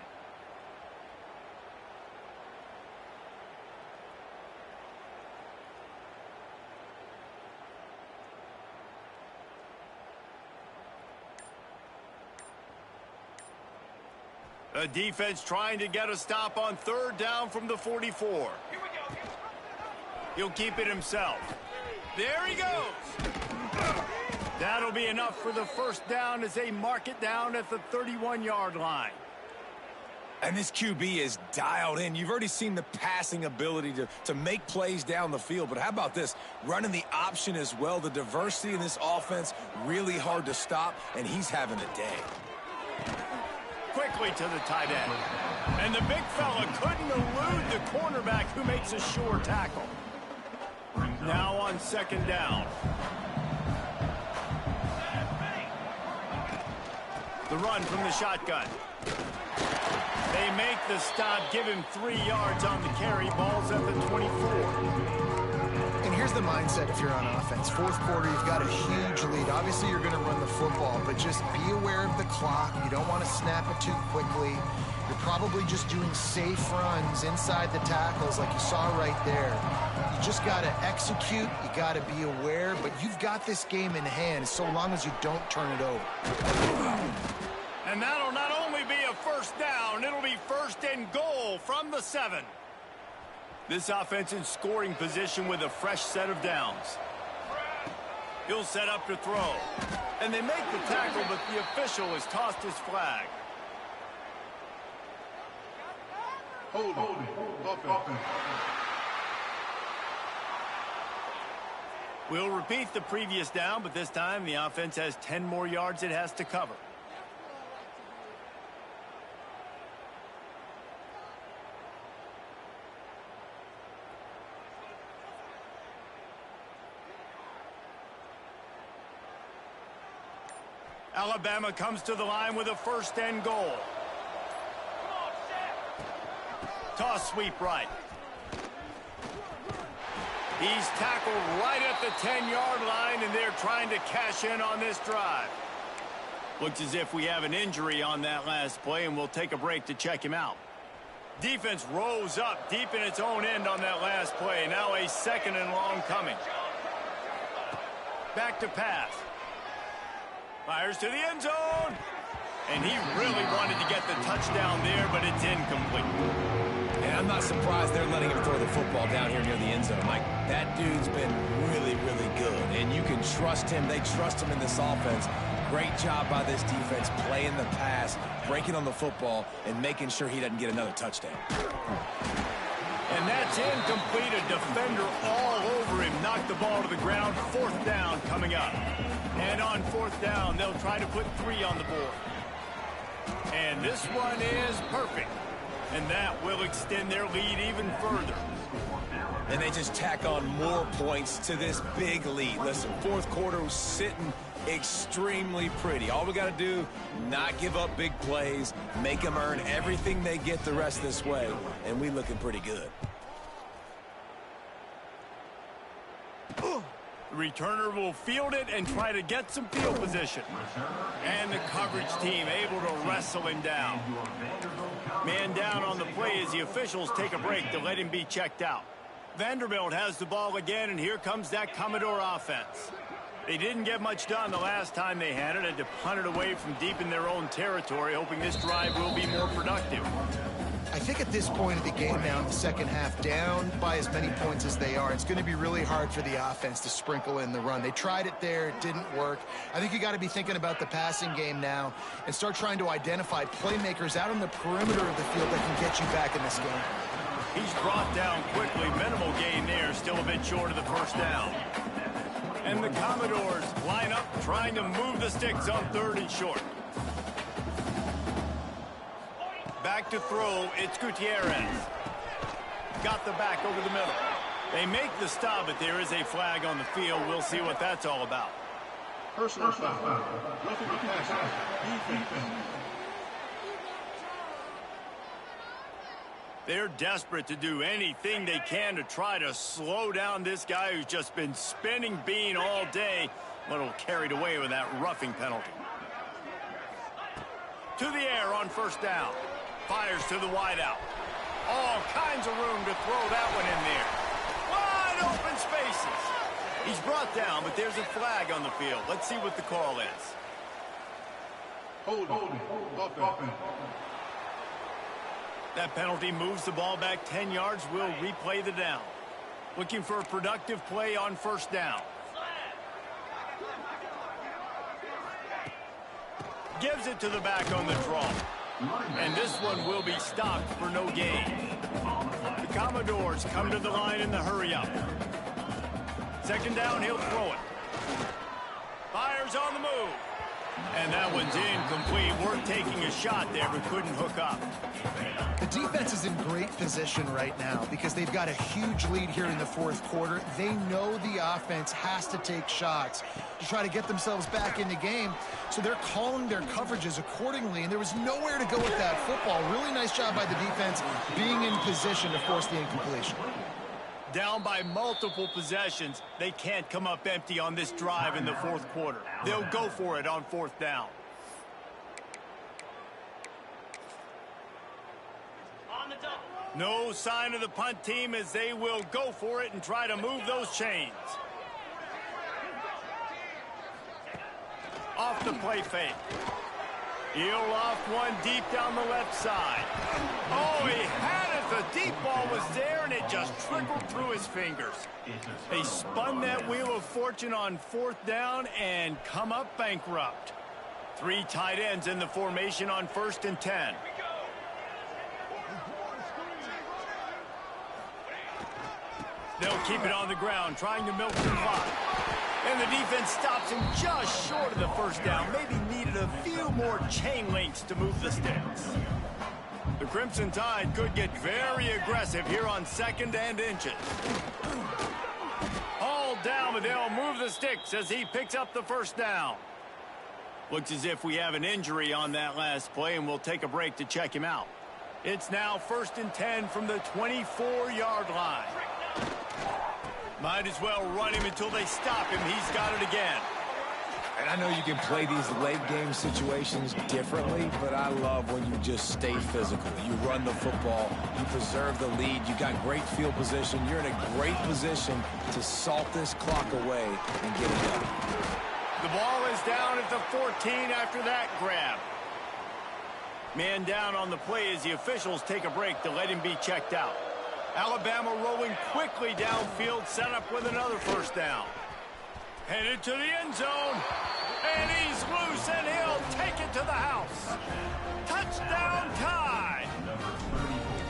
A: A defense trying to get a stop on 3rd down from the 44. He'll keep it himself. There he goes. That'll be enough for the 1st down as they mark it down at the 31-yard line.
C: And this QB is dialed in. You've already seen the passing ability to make plays down the field. But how about this? Running the option as well. The diversity in this offense, really hard to stop, and he's having a day.
A: Quickly to the tight end. And the big fella couldn't elude the cornerback who makes a sure tackle. Now on 2nd down. The run from the shotgun. They make the stop, give him 3 yards on the carry. Ball's at the 24.
B: And here's the mindset if you're on offense. 4th quarter, you've got a huge lead. Obviously, you're going to run the football, but just be aware of the clock. You don't want to snap it too quickly. You're probably just doing safe runs inside the tackles like you saw right there. You just got to execute. You got to be aware, but you've got this game in hand so long as you don't turn it over.
A: And that'll not only be a 1st down, it'll be 1st and goal from the 7. This offense in scoring position with a fresh set of downs. He'll set up to throw. And they make the tackle, but the official has tossed his flag.
E: Hold offense.
A: We'll repeat the previous down, but this time the offense has 10 more yards it has to cover. Alabama comes to the line with a 1st and goal. Toss sweep right. He's tackled right at the 10-yard line, and they're trying to cash in on this drive. Looks as if we have an injury on that last play, and we'll take a break to check him out. Defense rose up deep in its own end on that last play. Now a 2nd and long coming. Back to pass. Fires to the end zone. And he really wanted to get the touchdown there, but it's incomplete.
C: And I'm not surprised they're letting him throw the football down here near the end zone. Mike, that dude's been really, really good. And you can trust him. They trust him in this offense. Great job by this defense playing the pass, breaking on the football, and making sure he doesn't get another touchdown.
A: And that's incomplete. A defender all over him. Knocked the ball to the ground. 4th down coming up. And on 4th down, they'll try to put 3 on the board. And this one is perfect. And that will extend their lead even further.
C: And they just tack on more points to this big lead. Listen, 4th quarter was sitting extremely pretty. All we got to do, not give up big plays, make them earn everything they get the rest this way, and we looking pretty good.
A: The returner will field it and try to get some field position. And the coverage team able to wrestle him down. Man down on the play as the officials take a break to let him be checked out. Vanderbilt has the ball again, and here comes that Commodore offense. They didn't get much done the last time they had it. Had to punt it away from deep in their own territory, hoping this drive will be more productive.
B: I think at this point of the game now in the second half, down by as many points as they are, it's going to be really hard for the offense to sprinkle in the run. They tried it there. It didn't work. I think you got to be thinking about the passing game now and start trying to identify playmakers out on the perimeter of the field that can get you back in this game.
A: He's brought down quickly. Minimal gain there. Still a bit short of the first down. And the Commodores line up trying to move the sticks on 3rd and short. Back to throw, it's Gutierrez. Got the back over the middle. They make the stop, but there is a flag on the field. We'll see what that's all about.
E: Personal foul. Roughing the passer. Defense.
A: They're desperate to do anything they can to try to slow down this guy who's just been spinning bean all day. A little carried away with that roughing penalty. To the air on 1st down. Fires to the wideout. All kinds of room to throw that one in there. Wide open spaces. He's brought down, but there's a flag on the field. Let's see what the call is.
E: Holding. Offense.
A: That penalty moves the ball back 10 yards. We'll replay the down. Looking for a productive play on 1st down. Gives it to the back on the draw. And this one will be stopped for no gain. The Commodores come to the line in the hurry-up. 2nd down, he'll throw it. Fires on the move. And that one's incomplete. Worth taking a shot there, but couldn't hook up.
B: The defense is in great position right now because they've got a huge lead here in the 4th quarter. They know the offense has to take shots to try to get themselves back in the game. So they're calling their coverages accordingly, and there was nowhere to go with that football. Really nice job by the defense being in position to force the incompletion.
A: Down by multiple possessions, they can't come up empty on this drive in the 4th quarter. They'll go for it on 4th down. No sign of the punt team as they will go for it and try to move those chains. Off the play fake. He'll off one deep down the left side. Oh, he had it. The deep ball was there, and it just trickled through his fingers. They spun that wheel of fortune on 4th down and come up bankrupt. 3 tight ends in the formation on 1st and 10. They'll keep it on the ground, trying to milk the clock. And the defense stops him just short of the 1st down. Maybe needed a few more chain links to move the sticks. The Crimson Tide could get very aggressive here on 2nd and inches. Hauled down, but they'll move the sticks as he picks up the 1st down. Looks as if we have an injury on that last play, and we'll take a break to check him out. It's now 1st and 10 from the 24-yard line. Might as well run him until they stop him. He's got it again.
C: And I know you can play these late game situations differently, but I love when you just stay physical. You run the football, you preserve the lead, you got great field position. You're in a great position to salt this clock away and get it done.
A: The ball is down at the 14 after that grab. Man down on the play as the officials take a break to let him be checked out. Alabama rolling quickly downfield, set up with another 1st down. Headed to the end zone, and he's loose, and he'll take it to the house. Touchdown Tide.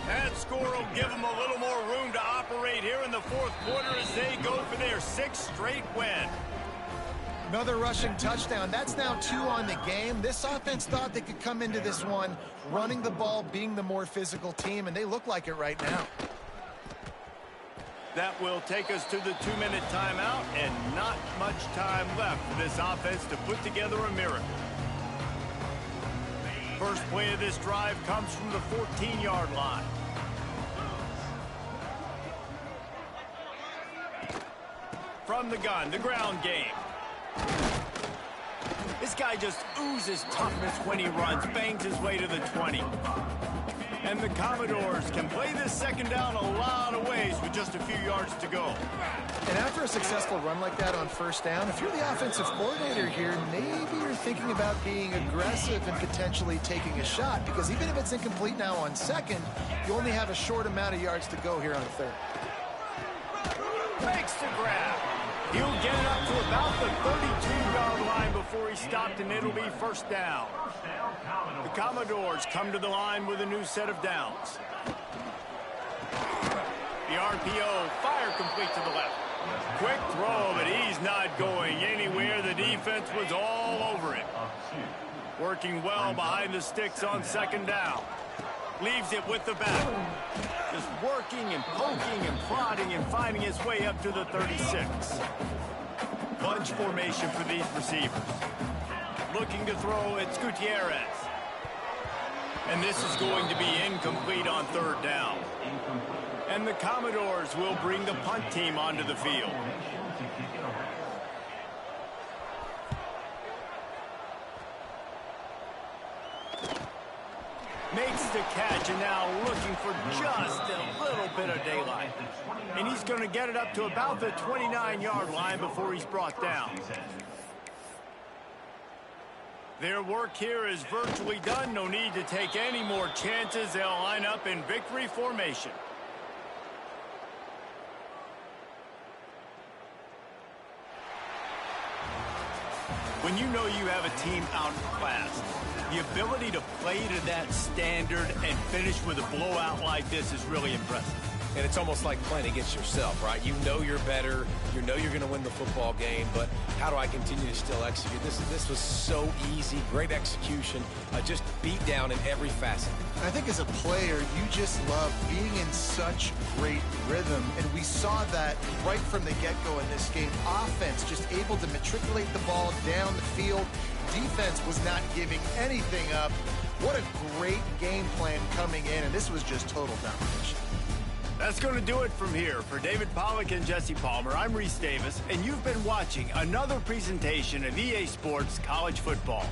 A: That score will give them a little more room to operate here in the 4th quarter as they go for their 6th straight win.
B: Another rushing touchdown. That's now 2 on the game. This offense thought they could come into this one running the ball, being the more physical team, and they look like it right now.
A: That will take us to the 2-minute timeout, and not much time left for this offense to put together a miracle. First play of this drive comes from the 14-yard line. from the gun, the ground game. This guy just oozes toughness when he runs, bangs his way to the 20. And the Commodores can play this second down a lot of ways with just a few yards to go.
B: And after a successful run like that on first down, if you're the offensive coordinator here, maybe you're thinking about being aggressive and potentially taking a shot, because even if it's incomplete now on second, you only have a short amount of yards to go here on third.
A: Makes the grab. He'll get it up to about the 32-yard line before he stopped, and it'll be first down. The Commodores come to the line with a new set of downs. The RPO, fire complete to the left. Quick throw, but he's not going anywhere. The defense was all over him. Working well behind the sticks on second down. Leaves it with the back. Just working and poking and prodding and finding his way up to the 36. Bunch formation for these receivers. Looking to throw, it's Gutierrez. And this is going to be incomplete on third down. And the Commodores will bring the punt team onto the field. Makes the catch, and now looking for just a little bit of daylight. And he's going to get it up to about the 29-yard line before he's brought down. Their work here is virtually done. No need to take any more chances. They'll line up in victory formation. When you know you have a team outclassed, the ability to play to that standard and finish with a blowout like this is really impressive.
C: And it's almost like playing against yourself, right? You know you're better. You know you're going to win the football game, but how do I continue to still execute? This was so easy. Great execution. Just beat down in every facet.
B: I think as a player, you just love being in such great rhythm, and we saw that right from the get-go in this game. Offense just able to matriculate the ball down the field. Defense was not giving anything up. What a great game plan coming in, and this was just total domination.
A: That's going to do it from here. For David Pollack and Jesse Palmer, I'm Reese Davis, and you've been watching another presentation of EA Sports College Football.